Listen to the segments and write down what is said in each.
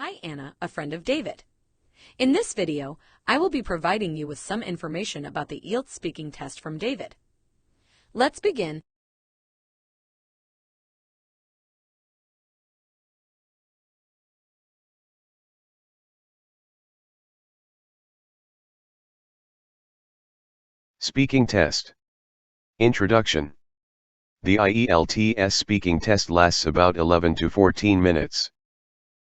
Hi Anna, a friend of David. In this video, I will be providing you with some information about the IELTS speaking test from David. Let's begin. Speaking test. Introduction. The IELTS speaking test lasts about 11 to 14 minutes.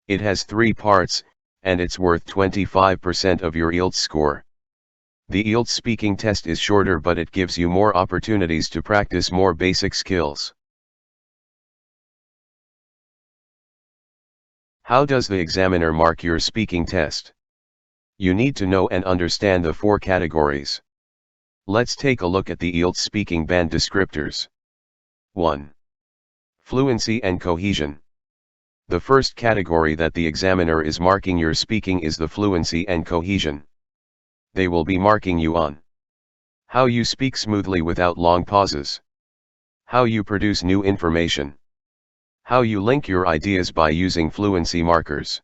It has 3 parts, and it's worth 25% of your IELTS score. The IELTS speaking test is shorter, but it gives you more opportunities to practice more basic skills. How does the examiner mark your speaking test? You need to know and understand the 4 categories. Let's take a look at the IELTS speaking band descriptors. 1. Fluency and cohesion. The first category that the examiner is marking your speaking is the fluency and cohesion. They will be marking you on how you speak smoothly without long pauses, how you produce new information, how you link your ideas by using fluency markers.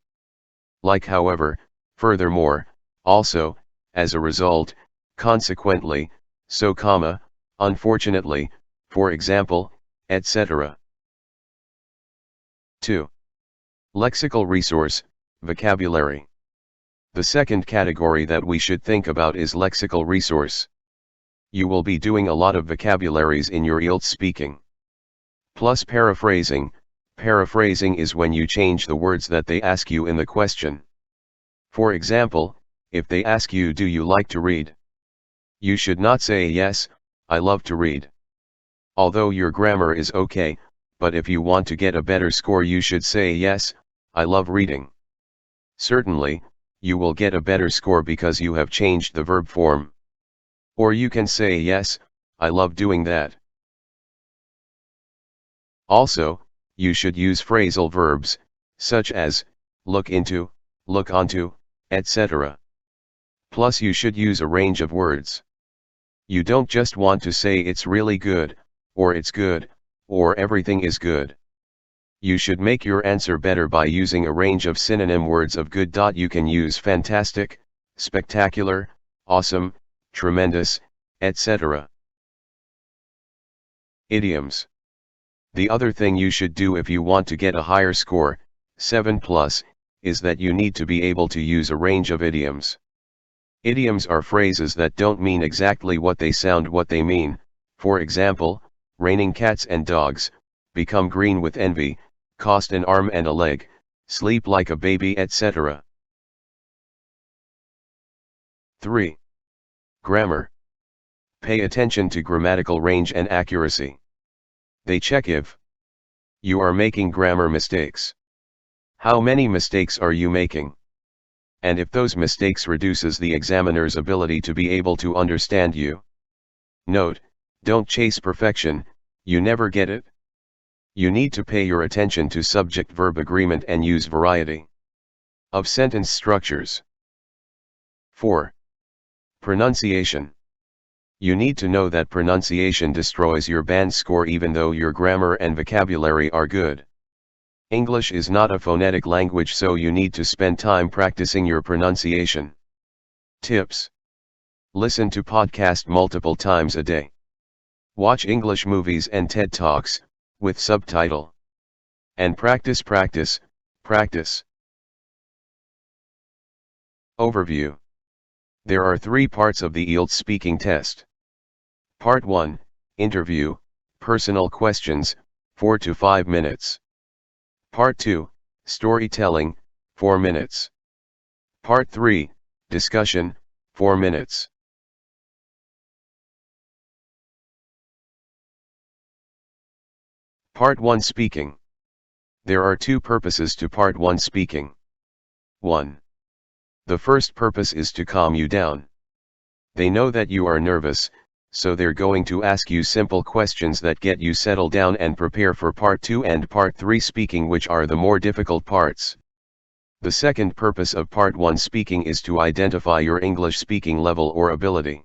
Furthermore, also, as a result, consequently, so, unfortunately, for example, etc. 2. Lexical resource, vocabulary. The second category that we should think about is lexical resource. You will be doing a lot of vocabularies in your IELTS speaking. Plus paraphrasing. Paraphrasing is when you change the words that they ask you in the question. For example, if they ask you, do you like to read? You should not say yes, I love to read. Although your grammar is okay, but if you want to get a better score you should say yes, I love reading. Certainly, you will get a better score because you have changed the verb form. Or you can say yes, I love doing that. Also, you should use phrasal verbs, such as, look into, look onto, etc. Plus you should use a range of words. You don't just want to say it's really good, or it's good, or everything is good. You should make your answer better by using a range of synonym words of good. You can use fantastic, spectacular, awesome, tremendous, etc. Idioms. The other thing you should do if you want to get a higher score, 7+, is that you need to be able to use a range of idioms. Idioms are phrases that don't mean exactly what they sound what they mean. For example, raining cats and dogs, become green with envy, cost an arm and a leg, sleep like a baby, etc. 3. Grammar. Pay attention to grammatical range and accuracy. They check if you are making grammar mistakes. How many mistakes are you making? And if those mistakes reduces the examiner's ability to be able to understand you. Note, don't chase perfection, you never get it. You need to pay your attention to subject-verb agreement and use variety of sentence structures. 4. Pronunciation. You need to know that pronunciation destroys your band score even though your grammar and vocabulary are good. English is not a phonetic language, so you need to spend time practicing your pronunciation. Tips. Listen to podcast multiple times a day. Watch English movies and TED Talks, with subtitle. And practice. Overview. There are 3 parts of the IELTS speaking test. Part 1, interview, personal questions, 4 to 5 minutes. Part 2, storytelling, 4 minutes. Part 3, discussion, 4 minutes. Part 1 speaking. There are 2 purposes to Part 1 speaking. 1. The first purpose is to calm you down. They know that you are nervous, so they're going to ask you simple questions that get you settled down and prepare for Part 2 and Part 3 speaking, which are the more difficult parts. The second purpose of Part 1 speaking is to identify your English speaking level or ability.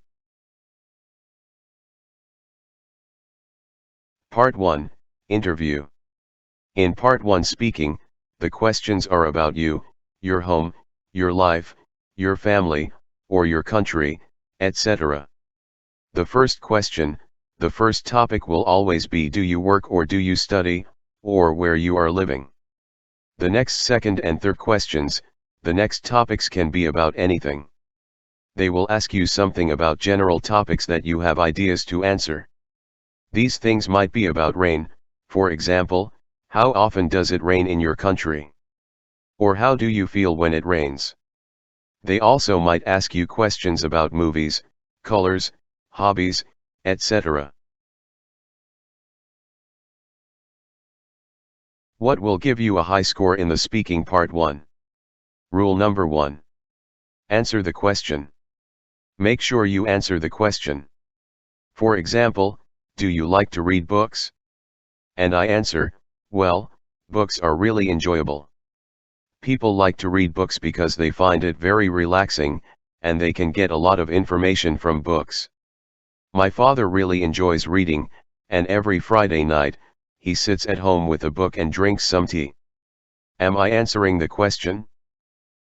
Part 1, interview. In Part 1 speaking, the questions are about you, your home, your life, your family, or your country, etc. The first question, the first topic will always be do you work or do you study, or where you are living. The next second and third questions, the next topics can be about anything. They will ask you something about general topics that you have ideas to answer. These things might be about rain, for example, how often does it rain in your country? Or how do you feel when it rains? They also might ask you questions about movies, colors, hobbies, etc. What will give you a high score in the speaking part 1? Rule number 1. Answer the question. Make sure you answer the question. For example, do you like to read books? And I answer, well, books are really enjoyable. People like to read books because they find it very relaxing, and they can get a lot of information from books. My father really enjoys reading, and every Friday night, he sits at home with a book and drinks some tea. Am I answering the question?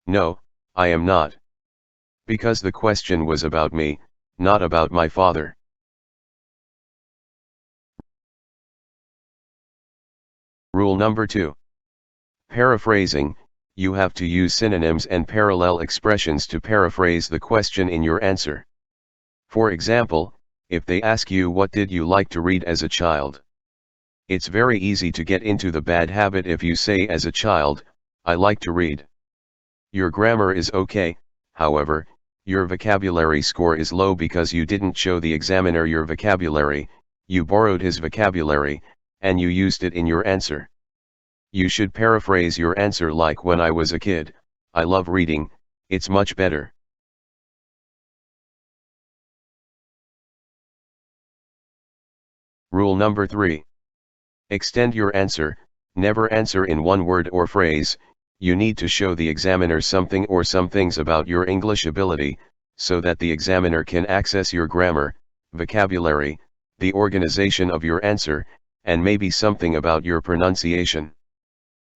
No, I am not. Because the question was about me, not about my father. Rule number 2. Paraphrasing. You have to use synonyms and parallel expressions to paraphrase the question in your answer. For example, if they ask you what did you like to read as a child? It's very easy to get into the bad habit if you say as a child, I like to read. Your grammar is okay, however, your vocabulary score is low because you didn't show the examiner your vocabulary, you borrowed his vocabulary, and you used it in your answer. You should paraphrase your answer like when I was a kid, I love reading, it's much better. Rule number 3. Extend your answer, never answer in one word or phrase. You need to show the examiner something or some things about your English ability, so that the examiner can access your grammar, vocabulary, the organization of your answer, and maybe something about your pronunciation.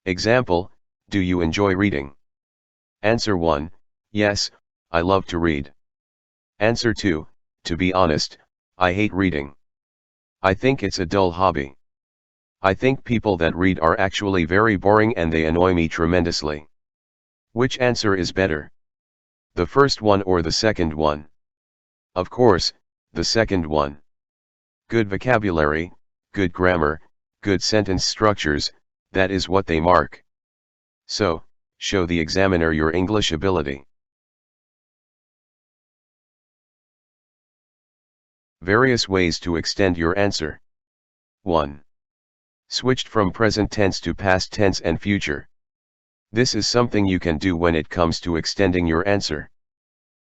Example, do you enjoy reading? Answer 1, yes, I love to read. Answer 2, to be honest, I hate reading. I think it's a dull hobby. I think people that read are actually very boring and they annoy me tremendously. Which answer is better? The first one or the second one? Of course, the second one. Good vocabulary, good grammar, good sentence structures, that is what they mark. So, show the examiner your English ability. Various ways to extend your answer. 1. Switched from present tense to past tense and future. This is something you can do when it comes to extending your answer.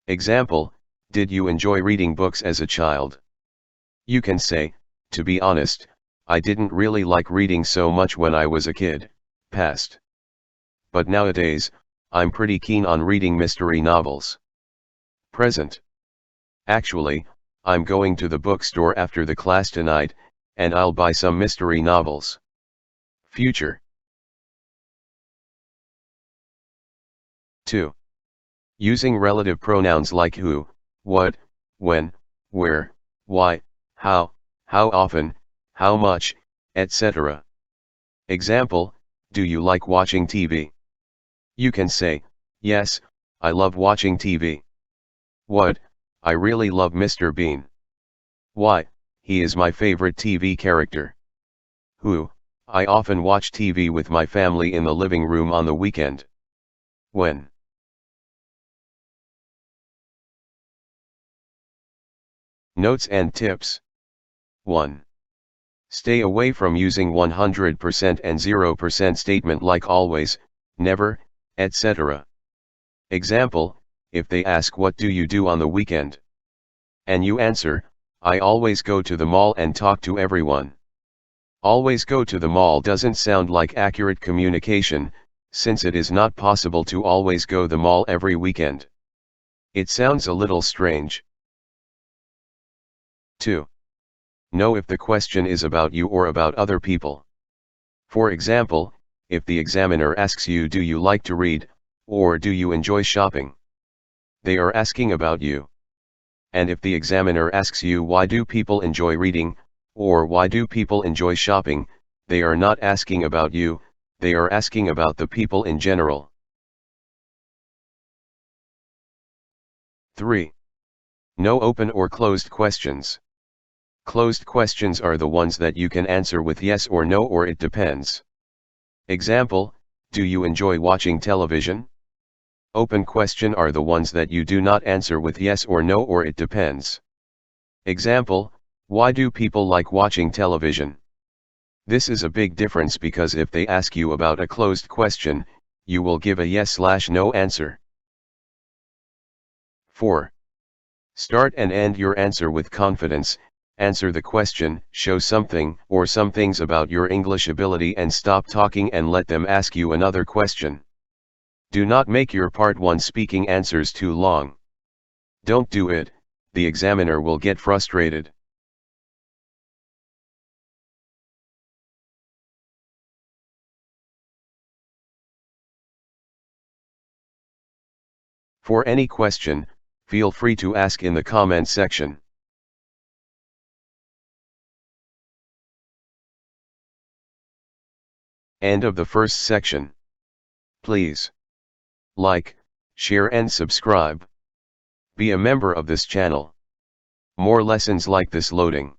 Example, did you enjoy reading books as a child? You can say, to be honest, I didn't really like reading so much when I was a kid, past. But nowadays, I'm pretty keen on reading mystery novels. Present. Actually, I'm going to the bookstore after the class tonight, and I'll buy some mystery novels. Future. 2. Using relative pronouns like who, what, when, where, why, how often, how much, etc. Example, do you like watching TV? You can say, yes, I love watching TV. What, I really love Mr. Bean. Why, he is my favorite TV character. Who, I often watch TV with my family in the living room on the weekend. When. Notes and tips. 1. Stay away from using 100% and 0% statement like always, never, etc. Example, if they ask what do you do on the weekend? And you answer, I always go to the mall and talk to everyone. Always go to the mall doesn't sound like accurate communication, since it is not possible to always go to the mall every weekend. It sounds a little strange. 2. Know if the question is about you or about other people. For example, if the examiner asks you do you like to read, or do you enjoy shopping? They are asking about you. And if the examiner asks you why do people enjoy reading, or why do people enjoy shopping, they are not asking about you, they are asking about the people in general. 3. No open or closed questions. Closed questions are the ones that you can answer with yes or no or it depends. Example, do you enjoy watching television? Open question are the ones that you do not answer with yes or no or it depends. Example, why do people like watching television? This is a big difference because if they ask you about a closed question, you will give a yes/no answer. 4. Start and end your answer with confidence. Answer the question, show something or some things about your English ability and stop talking and let them ask you another question. Do not make your part 1 speaking answers too long. Don't do it, the examiner will get frustrated. For any question, feel free to ask in the comment section. End of the first section. Please like, share and subscribe. Be a member of this channel. More lessons like this loading.